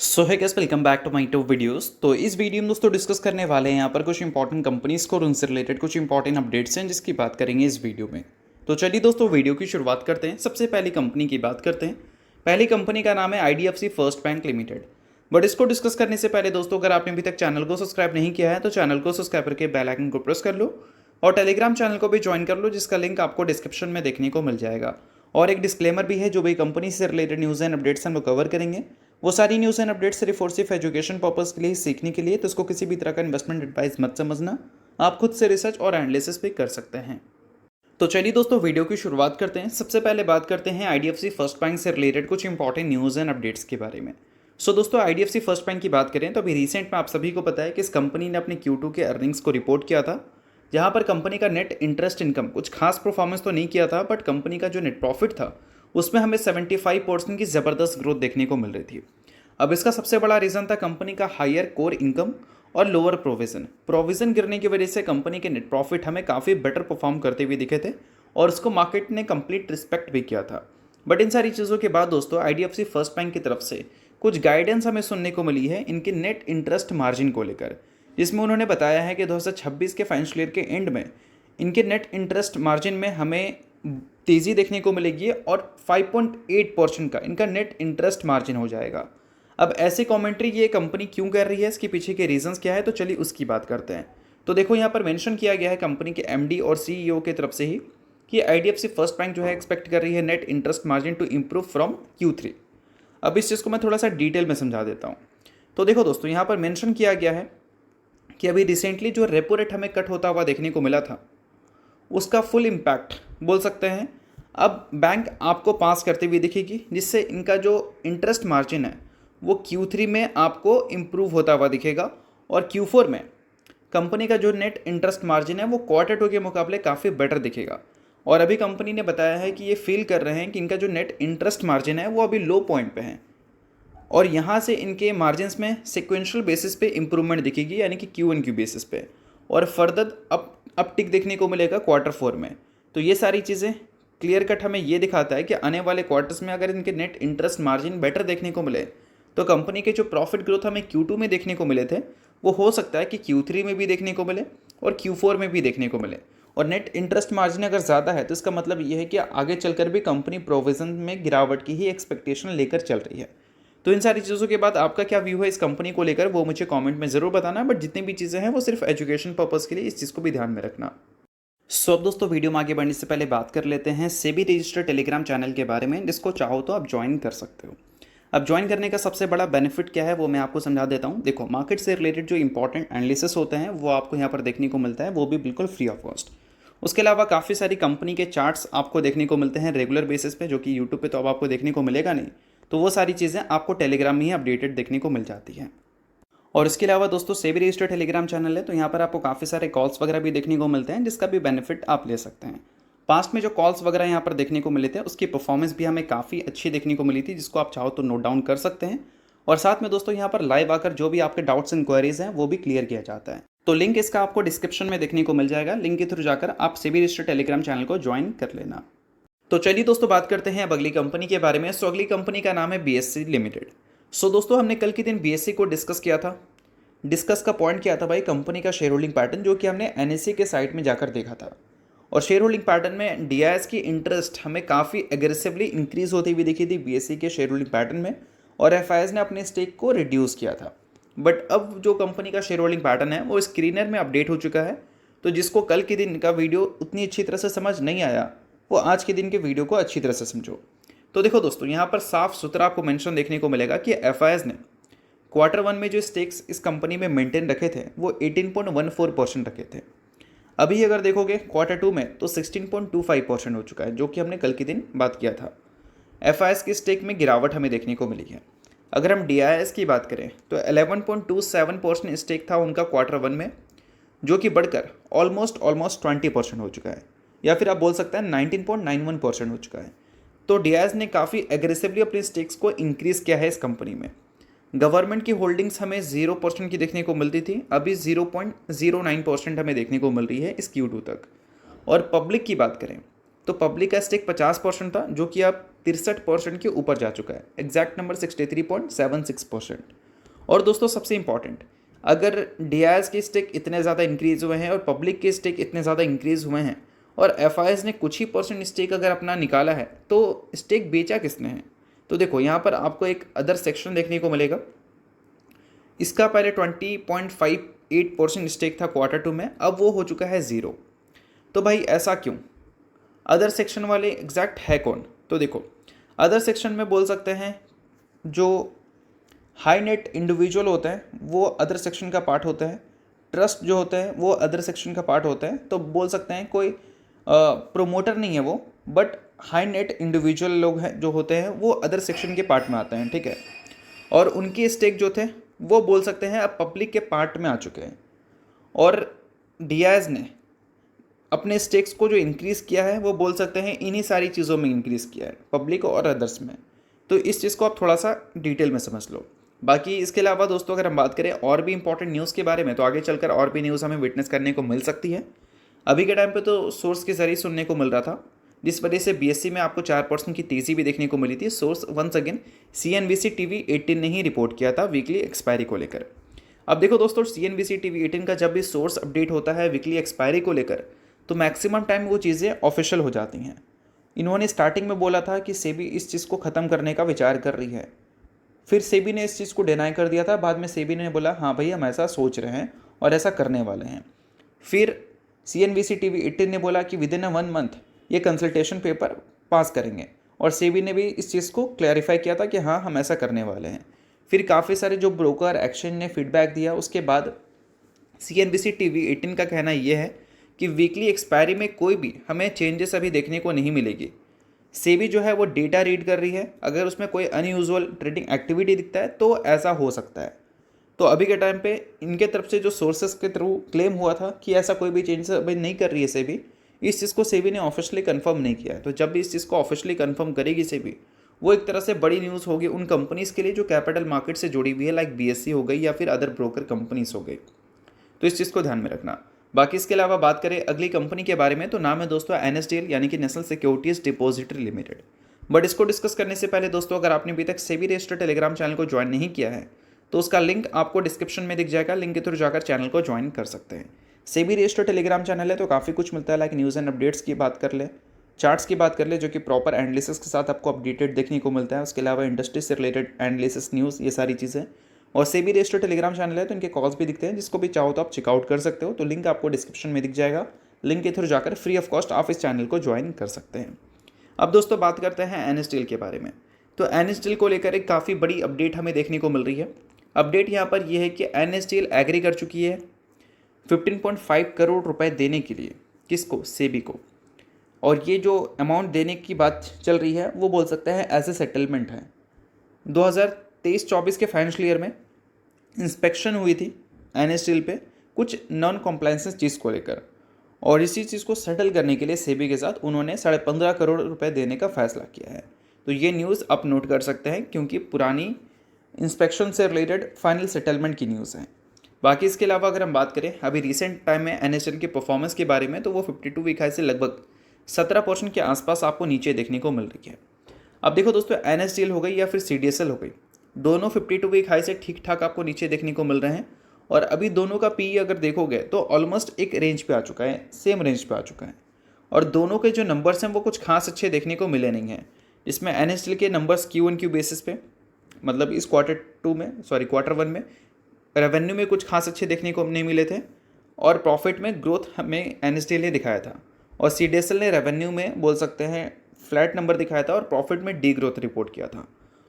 So hi guys, welcome back to my to videos. तो इस video में दोस्तों डिस्कस करने वाले हैं यहाँ पर कुछ इंपॉर्टेंट कंपनीज को और उनसे रिलेटेड कुछ इंपॉर्टेंट अपडेट्स हैं जिसकी बात करेंगे इस वीडियो में। तो चलिए दोस्तों वीडियो की शुरुआत करते हैं। सबसे पहली कंपनी की बात करते हैं। पहली कंपनी का नाम है IDFC first bank limited. But इसको डिस्कस करने से पहले दोस्तों, अगर आपने अभी तक चैनल को सब्सक्राइब नहीं किया है तो चैनल को सब्सक्राइब करके बेल आइकन को प्रेस कर लो और टेलीग्राम चैनल को भी ज्वाइन कर लो, जिसका लिंक आपको डिस्क्रिप्शन में देखने को मिल जाएगा। और एक डिस्क्लेमर भी है, जो भी कंपनी से रिलेटेड न्यूज़ एंड अपडेट्स हम लोग कवर करेंगे वो सारी न्यूज़ एंड अपडेट्स सिर्फ और सिर्फ एजुकेशन पर्पस के लिए सीखने के लिए, तो इसको किसी भी तरह का इन्वेस्टमेंट एडवाइस मत समझना। आप खुद से रिसर्च और एनालिसिस भी कर सकते हैं। तो चलिए दोस्तों वीडियो की शुरुआत करते हैं। सबसे पहले बात करते हैं IDFC फर्स्ट बैंक से रिलेटेड कुछ इंपॉर्टेंट न्यूज़ एंड अपडेट्स के बारे में। सो दोस्तों, IDFC फर्स्ट बैंक की बात करें तो अभी रिसेंट में आप सभी को पता है कि इस कंपनी ने अपने Q2 के अर्निंग्स को रिपोर्ट किया था, जहां पर कंपनी का नेट इंटरेस्ट इनकम कुछ खास परफॉर्मेंस तो नहीं किया था, बट कंपनी का जो नेट प्रॉफिट था उसमें हमें 75% की ज़बरदस्त ग्रोथ देखने को मिल रही थी। अब इसका सबसे बड़ा रीज़न था कंपनी का हायर कोर इनकम और लोअर प्रोविज़न गिरने की वजह से कंपनी के नेट प्रॉफिट हमें काफ़ी बेटर परफॉर्म करते हुए दिखे थे और उसको मार्केट ने कंप्लीट रिस्पेक्ट भी किया था। बट इन सारी चीज़ों के बाद दोस्तों, IDFC फर्स्ट बैंक की तरफ से कुछ गाइडेंस हमें सुनने को मिली है इनके नेट इंटरेस्ट मार्जिन को लेकर, जिसमें उन्होंने बताया है कि 2026 के फाइनेंशियल ईयर के एंड में इनके नेट इंटरेस्ट मार्जिन में हमें तेज़ी देखने को मिलेगी और 5.8% का इनका नेट इंटरेस्ट मार्जिन हो जाएगा। अब ऐसी कमेंट्री ये कंपनी क्यों कर रही है, इसके पीछे के रीजंस क्या है, तो चलिए उसकी बात करते हैं। तो देखो, यहाँ पर मेंशन किया गया है कंपनी के MD और CEO की तरफ से ही कि IDFC फर्स्ट बैंक जो है एक्सपेक्ट कर रही है net interest margin to improve from Q3। अब इस चीज़ को मैं थोड़ा सा डिटेल में समझा देता हूँ। तो देखो दोस्तों, यहाँ पर मेंशन किया गया है कि अभी रिसेंटली जो रेपो रेट हमें कट होता हुआ देखने को मिला था, उसका फुल इम्पैक्ट बोल सकते हैं अब बैंक आपको पास करते हुए दिखेगी, जिससे इनका जो इंटरेस्ट मार्जिन है वो Q3 में आपको इम्प्रूव होता हुआ दिखेगा और Q4 में कंपनी का जो नेट इंटरेस्ट मार्जिन है वो Q2 के मुकाबले काफ़ी बेटर दिखेगा। और अभी कंपनी ने बताया है कि ये फील कर रहे हैं कि इनका जो नेट इंटरेस्ट मार्जिन है वो अभी लो पॉइंट पे है और यहाँ से इनके मार्जिन्स में सिक्वेंशियल बेसिस पे इंप्रूवमेंट दिखेगी, यानी कि Q1Q बेसिस पे, और फर्दर अपटिक देखने को मिलेगा Q4 में। तो ये सारी चीज़ें क्लियर कट हमें ये दिखाता है कि आने वाले क्वार्टर्स में अगर इनके नेट इंटरेस्ट मार्जिन बेटर देखने को मिले तो कंपनी के जो प्रॉफिट ग्रोथ हमें Q2 में देखने को मिले थे वो हो सकता है कि Q3 में भी देखने को मिले और Q4 में भी देखने को मिले। और नेट इंटरेस्ट मार्जिन अगर ज़्यादा है तो इसका मतलब ये है कि आगे चलकर भी कंपनी प्रोविज़न में गिरावट की ही एक्सपेक्टेशन लेकर चल रही है। तो इन सारी चीज़ों के बाद आपका क्या व्यू है इस कंपनी को लेकर, वो मुझे कमेंट में ज़रूर बताना। बट जितनी भी चीज़ें हैं वो सिर्फ एजुकेशन पर्पज़ के लिए, इस चीज़ को भी ध्यान में रखना। सो अब दोस्तों, वीडियो में आगे बढ़ने से पहले बात कर लेते हैं सेबी रजिस्टर्ड टेलीग्राम चैनल के बारे में, जिसको चाहो तो आप ज्वाइन कर सकते हो। अब ज्वाइन करने का सबसे बड़ा बेनिफिट क्या है वो मैं आपको समझा देता हूँ। देखो, मार्केट से रिलेटेड जो इंपॉर्टेंट एनालिसिस होते हैं वो आपको यहाँ पर देखने को मिलता है, वो भी बिल्कुल फ्री ऑफ कॉस्ट। उसके अलावा काफ़ी सारी कंपनी के चार्ट्स आपको देखने को मिलते हैं रेगुलर बेसिस पे, जो कि यूट्यूब पे तो अब आपको देखने को मिलेगा नहीं। तो वो सारी चीज़ें आपको टेलीग्राम में ही अपडेटेड देखने को मिल जाती हैं। और इसके अलावा दोस्तों, सेबी रजिस्टर्ड टेलीग्राम चैनल है, तो यहाँ पर आपको काफ़ी सारे कॉल्स वगैरह भी देखने को मिलते हैं, जिसका भी बेनिफिट आप ले सकते हैं। पास्ट में जो कॉल्स वगैरह यहाँ पर देखने को मिले थे उसकी परफॉर्मेंस भी हमें काफ़ी अच्छी देखने को मिली थी, जिसको आप चाहो तो नोट डाउन कर सकते हैं। और साथ में दोस्तों, यहाँ पर लाइव आकर जो भी आपके डाउट्स इंक्वायरीज हैं वो भी क्लियर किया जाता है। तो लिंक इसका आपको डिस्क्रिप्शन में देखने को मिल जाएगा, लिंक के थ्रू जाकर आप सेबी रजिस्टर्ड टेलीग्राम चैनल को ज्वाइन कर लेना। तो चलिए दोस्तों, बात करते हैं अब अगली कंपनी के बारे में। सो अगली कंपनी का नाम है BSE लिमिटेड। सो दोस्तों, हमने कल के दिन BSE को डिस्कस किया था। डिस्कस का पॉइंट क्या था भाई, कंपनी का शेयर होल्डिंग पैटर्न, जो कि हमने NSE के साइट में जाकर देखा था। और शेयर होल्डिंग पैटर्न में DIS की इंटरेस्ट हमें काफ़ी एग्रेसिवली इंक्रीज होती हुई दिखी थी BSE के शेयर होल्डिंग पैटर्न में, और FIs ने अपने स्टेक को रिड्यूस किया था। बट अब जो कंपनी का शेयर होल्डिंग पैटर्न है वो स्क्रीनर में अपडेट हो चुका है। तो जिसको कल के दिन का वीडियो उतनी अच्छी तरह से समझ नहीं आया, वो आज के दिन के वीडियो को अच्छी तरह से समझो। तो देखो दोस्तों, यहाँ पर साफ सुथरा आपको मेंशन देखने को मिलेगा कि FIs ने Q1 में जो स्टेक्स इस कंपनी में मेंटेन रखे थे वो 18.14% रखे थे। अभी अगर देखोगे Q2 में तो 16.25% हो चुका है, जो कि हमने कल के दिन बात किया था। FIs की स्टेक में गिरावट हमें देखने को मिली है। अगर हम DIS की बात करें तो 11.27% स्टेक था उनका Q1 में, जो कि बढ़कर ऑलमोस्ट 20% हो चुका है, या फिर आप बोल सकते हैं 19.91% हो चुका है। तो DIS ने काफ़ी एग्रेसिवली अपने स्टेक्स को इंक्रीज़ किया है इस कंपनी में। गवर्नमेंट की होल्डिंग्स हमें 0% की देखने को मिलती थी, अभी 0.09% हमें देखने को मिल रही है इस Q2 तक। और पब्लिक की बात करें तो पब्लिक का स्टेक 50% था, जो कि अब 63% के ऊपर जा चुका है। Exact number 63.76%। और दोस्तों सबसे इंपॉर्टेंट, अगर डीआईएस के स्टेक इतने ज़्यादा इंक्रीज़ हुए हैं और पब्लिक के स्टेक इतने ज़्यादा इंक्रीज़ हुए हैं और एफआईएस ने कुछ ही परसेंट स्टेक अगर अपना निकाला है तो स्टेक बेचा किसने है? तो देखो यहाँ पर आपको एक अदर सेक्शन देखने को मिलेगा। इसका पहले 20.58% स्टेक था Q2 में, अब वो हो चुका है 0। तो भाई ऐसा क्यों? अदर सेक्शन वाले एग्जैक्ट है कौन? तो देखो अदर सेक्शन में बोल सकते हैं जो हाई नेट इंडिविजुअल होते हैं वो अदर सेक्शन का पार्ट होता है, ट्रस्ट जो होते हैं वो अदर सेक्शन का पार्ट होता है। तो बोल सकते हैं कोई प्रोमोटर नहीं है वो, बट हाई नेट इंडिविजुअल लोग हैं जो होते हैं वो अदर सेक्शन के पार्ट में आते हैं, ठीक है। और उनके स्टेक जो थे वो बोल सकते हैं अब पब्लिक के पार्ट में आ चुके हैं। और डीआईएस ने अपने स्टेक्स को जो इंक्रीज़ किया है वो बोल सकते हैं इन्हीं सारी चीज़ों में इंक्रीज़ किया है, पब्लिक और अदर्स में। तो इस चीज़ को आप थोड़ा सा डिटेल में समझ लो। बाकी इसके अलावा दोस्तों अगर हम बात करें और भी इंपॉर्टेंट न्यूज़ के बारे में तो आगे चलकर और भी न्यूज़ हमें विटनेस करने को मिल सकती है। अभी के टाइम पे तो सोर्स के जरिए सुनने को मिल रहा था, जिस वजह से बीएससी में आपको 4% की तेज़ी भी देखने को मिली थी। Source once again CNBC TV 18 ने ही रिपोर्ट किया था वीकली एक्सपायरी को लेकर। अब देखो दोस्तों CNBC TV 18 का जब भी सोर्स अपडेट होता है वीकली एक्सपायरी को लेकर तो मैक्सिमम टाइम वो चीज़ें ऑफिशियल हो जाती हैं। इन्होंने स्टार्टिंग में बोला था कि सेबी इस चीज़ को ख़त्म करने का विचार कर रही है, फिर सेबी ने इस चीज़ को डिनाई कर दिया था। बाद में सेबी ने बोला हाँ भाई हम ऐसा सोच रहे हैं और ऐसा करने वाले हैं। फिर CNBC TV 18 ने बोला कि विद इन 1 मंथ ये कंसल्टेशन पेपर पास करेंगे, और सेबी ने भी इस चीज़ को क्लैरिफाई किया था कि हाँ हम ऐसा करने वाले हैं। फिर काफ़ी सारे जो ब्रोकर एक्सचेंज ने फीडबैक दिया, उसके बाद CNBC TV 18 का कहना यह है कि वीकली एक्सपायरी में कोई भी हमें चेंजेस अभी देखने को नहीं मिलेगी। सेबी जो है वो डेटा रीड कर रही है, अगर उसमें कोई अनयूजुअल ट्रेडिंग एक्टिविटी दिखता है तो ऐसा हो सकता है। तो अभी के टाइम पे इनके तरफ से जो सोर्सेस के थ्रू क्लेम हुआ था कि ऐसा कोई भी चेंजेस अभी नहीं कर रही है सेबी, इस चीज़ को सेबी ने ऑफिशियली कंफर्म नहीं किया है। तो जब भी इस चीज़ को ऑफिशियली कंफर्म करेगी सेबी, वो एक तरह से बड़ी न्यूज़ होगी उन कंपनीज़ के लिए जो कैपिटल मार्केट से जुड़ी हुई है, लाइक बीएससी हो गई या फिर अदर ब्रोकर कंपनीज हो गई। तो इस चीज़ को ध्यान में रखना। बाकी इसके अलावा बात करें अगली कंपनी के बारे में तो नाम है दोस्तों NSDL यानी कि national securities depository limited. But इसको डिस्कस करने से पहले दोस्तों अगर आपने अभी तक सेबी रजिस्टर्ड टेलीग्राम चैनल को ज्वाइन नहीं किया है तो उसका लिंक आपको डिस्क्रिप्शन में दिख जाएगा, लिंक के थ्रू जाकर चैनल को ज्वाइन कर सकते हैं। सेबी रजिस्टर्ड टेलीग्राम चैनल है तो काफ़ी कुछ मिलता है, लाइक न्यूज़ एंड अपडेट्स की बात कर ले, चार्ट्स की बात कर ले जो कि प्रॉपर एनालिसिस के साथ आपको अपडेटेड देखने को मिलता है। उसके अलावा इंडस्ट्री से रिलेटेड एनालिसिस न्यूज़, ये सारी चीज़ें। और सेबी रजिस्टर्ड टेलीग्राम चैनल है तो इनके कॉल्स भी दिखते हैं, जिसको भी चाहो तो आप चेकआउट कर सकते हो। तो लिंक आपको डिस्क्रिप्शन में दिख जाएगा, लिंक के थ्रू जाकर फ्री ऑफ कॉस्ट आप इस चैनल को ज्वाइन कर सकते हैं। अब दोस्तों बात करते हैं NSDL के बारे में। तो NSDL को लेकर एक काफ़ी बड़ी अपडेट हमें देखने को मिल रही है। अपडेट यहाँ पर यह है कि NSDL एग्री कर चुकी है 15.5 करोड़ रुपए देने के लिए, किसको? सेबी को। और ये जो अमाउंट देने की बात चल रही है वो बोल सकते हैं एज ए सेटलमेंट है। 2023-24 के फाइनेंशियल ईयर में इंस्पेक्शन हुई थी NSDL पे कुछ नॉन कॉम्प्लायंसेस चीज़ को लेकर, और इसी चीज़ को सेटल करने के लिए सेबी के साथ उन्होंने 15.5 करोड़ रुपए देने का फैसला किया है। तो ये न्यूज़ आप नोट कर सकते हैं क्योंकि पुरानी इंस्पेक्शन से रिलेटेड फाइनल सेटलमेंट की न्यूज़ है। बाकी इसके अलावा अगर हम बात करें अभी रिसेंट टाइम में NSDL के परफॉर्मेंस के बारे में तो वो 52 वीक हाई से लगभग 17% के आसपास आपको नीचे देखने को मिल रही है। अब देखो दोस्तों NSDL हो गई या फिर CDSL हो गई, दोनों 52 वीक हाई से ठीक ठाक आपको नीचे देखने को मिल रहे हैं। और अभी दोनों का PE अगर देखोगे तो ऑलमोस्ट एक रेंज पे आ चुका है, सेम रेंज पे आ चुका है। और दोनों के जो नंबर्स हैं वो कुछ खास अच्छे देखने को मिले नहीं हैं, जिसमें NSDL के नंबर्स Q1Q बेसिस पे, मतलब इस Q1 में रेवेन्यू में कुछ खास अच्छे देखने को नहीं मिले थे, और प्रॉफिट में ग्रोथ हमें NSDL ने दिखाया था। और CDSL ने रेवेन्यू में बोल सकते हैं फ्लैट नंबर दिखाया था और प्रॉफिट में डी ग्रोथ रिपोर्ट किया था।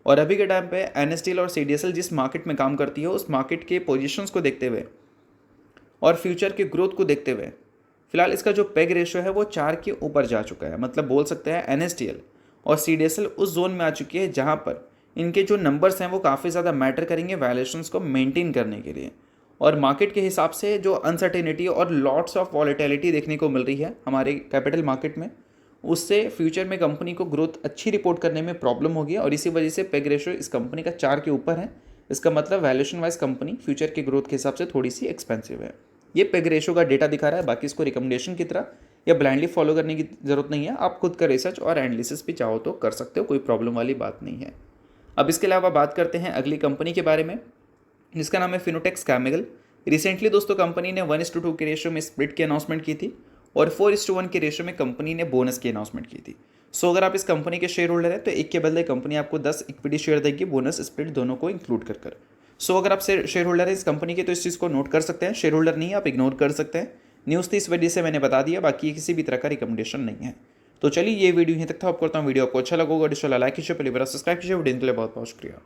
और अभी के टाइम पे NSDL और CDSL जिस मार्केट में काम करती है उस मार्केट के पोजीशंस को देखते हुए और फ्यूचर के ग्रोथ को देखते हुए फिलहाल इसका जो पेग रेशियो है वो 4 के ऊपर जा चुका है। मतलब बोल सकते हैं NSDL और CDSL उस जोन में आ चुकी है जहाँ पर इनके जो नंबर्स हैं वो काफ़ी ज़्यादा मैटर करेंगे वैल्यूएशंस को मेंटेन करने के लिए। और मार्केट के हिसाब से जो अनसर्टेनिटी और लॉट्स ऑफ वॉलेटिलिटी देखने को मिल रही है हमारे कैपिटल मार्केट में, उससे फ्यूचर में कंपनी को ग्रोथ अच्छी रिपोर्ट करने में प्रॉब्लम होगी। और इसी वजह से पेग रेशियो इस कंपनी का 4 के ऊपर है। इसका मतलब वैल्यूएशन वाइज कंपनी फ्यूचर के ग्रोथ के हिसाब से थोड़ी सी एक्सपेंसिव है। ये पेग रेशियो का डेटा दिखा रहा है, बाकी इसको रिकमेंडेशन की तरह या ब्लाइंडली फॉलो करने की ज़रूरत नहीं है, आप खुद का रिसर्च और एनालिसिस भी चाहो तो कर सकते हो, कोई प्रॉब्लम वाली बात नहीं है। अब इसके अलावा बात करते हैं अगली कंपनी के बारे में, जिसका नाम है फिनोटेक्स केमिकल। रिसेंटली दोस्तों कंपनी ने 1:2 के रेशियो में स्प्लिट की अनाउंसमेंट की थी और 4:1 के रेशियो में कंपनी ने बोनस की अनाउंसमेंट की थी। सो अगर आप इस कंपनी के शेयर होल्डर हैं तो एक के बदले कंपनी आपको 10 इक्विटी शेयर देगी, बोनस स्प्लिट दोनों को इंक्लूड कर। सो अगर आप शेयर होल्डर हैं इस कंपनी के तो इस चीज़ को नोट कर सकते हैं, शेयर होल्डर नहीं है आप इग्नोर कर सकते हैं। न्यूज़ थी इस वजह से मैंने बता दिया, बाकी ये किसी भी तरह का रिकमेंडेशन नहीं है। तो चलिए ये वीडियो यहीं तक था, आपको करता हूँ वीडियो आपको अच्छा लगा होगा, डिस्टॉल लाइक कीजिए, पहली बार सब्सक्राइब कीजिए। वीडियो के लिए बहुत बहुत शुक्रिया।